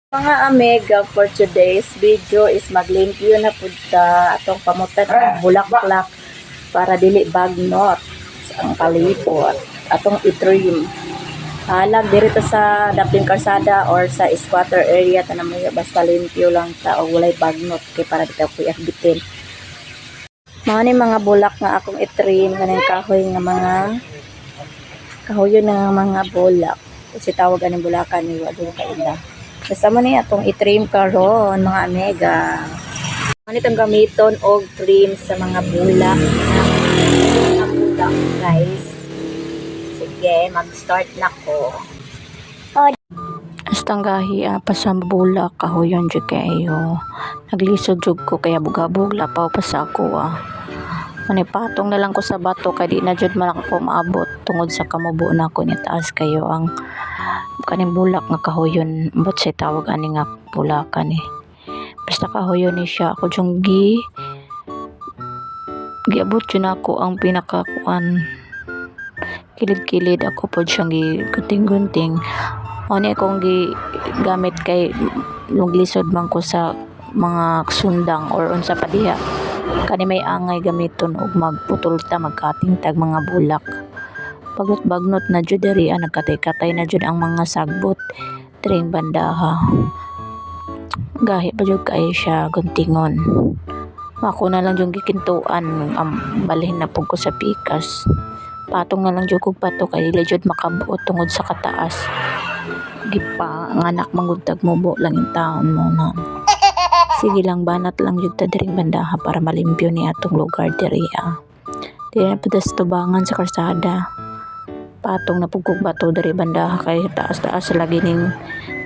Mga amiga, for today's video is maglimpyo na pud ta atong pamutan ang bulaklak para dili bagnot ang palipot atong itrim. Halag diri sa daplin kalsada or sa squatter area tanamo basta limpyo lang ta og walay bagnot kay para dito kuyat bitin. Mga ni mga bulak nga akong itrim kanang kahoy nga mga kahoyon nga mga bulak. Kasi tawag aning bulakan ni wa dili kaila. Kasama ni atong i-trim karon mga amiga. Ano itong gamiton og trim sa mga bulak guys. Sige, mag-start na ko. Astang gahi pa sa bulak kahoyon jud kayo. Naglisod jud ko kaya bugabog lapaw pa sa ako Manipatong na lang ko sa bato kay di na jud man ako maabot tungod sa kamubo na ko ni taas kayo ang kaning bulak nga kahoyon but say tawag ani nga bulakan basta kahoyon ni siya ako jung giabot yun ako ang pinakakuan kilid-kilid ako po siyang gunting-gunting ani akong gamit kay luglisod man ko sa mga sundang or unsa pa diha kani may angay gamiton og magputol ta magkating tag mga bulak bagnot na jud diri nagkatay-katay na jud ang mga sagbot diring bandaha gahi pa jud kay siya guntingon ako na lang yung gikintuan balhin na pug ko sa pikas patong na lang jud kog pato kay dili jud makabuot tungod sa kataas gipa ang anak manguntag mubo lang in taon mo na sige lang banat lang jud ta diring bandaha para malimpyo ni atong lugar diri dili na pedas tubangan sa karsada patong na pugkog bato dari bandaha kay taas-taas lagi ning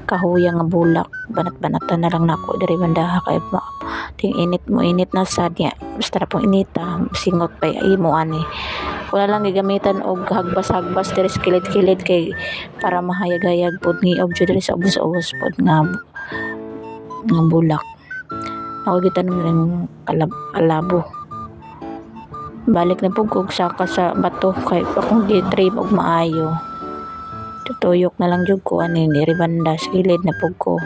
kahoya nga bulak banat-banatan na lang nako dari bandaha kay ting init na sad niya basta na pong inita singot pa imo ani wala lang gigamitan og hagbas-hagbas diri sa kilid-kilid kay para mahayag-hayag pud ni og diri sa ubos-ubos pud nga bulak ako gitanom ng alabo balik na pugkog saka sa bato kay akong gi-trim og maayo tutuyok na lang jud ko ani diri banda sa gilid na pugko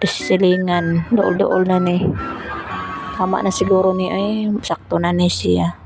silingan duol-duol na ni tama na siguro ni ay sakto na ni siya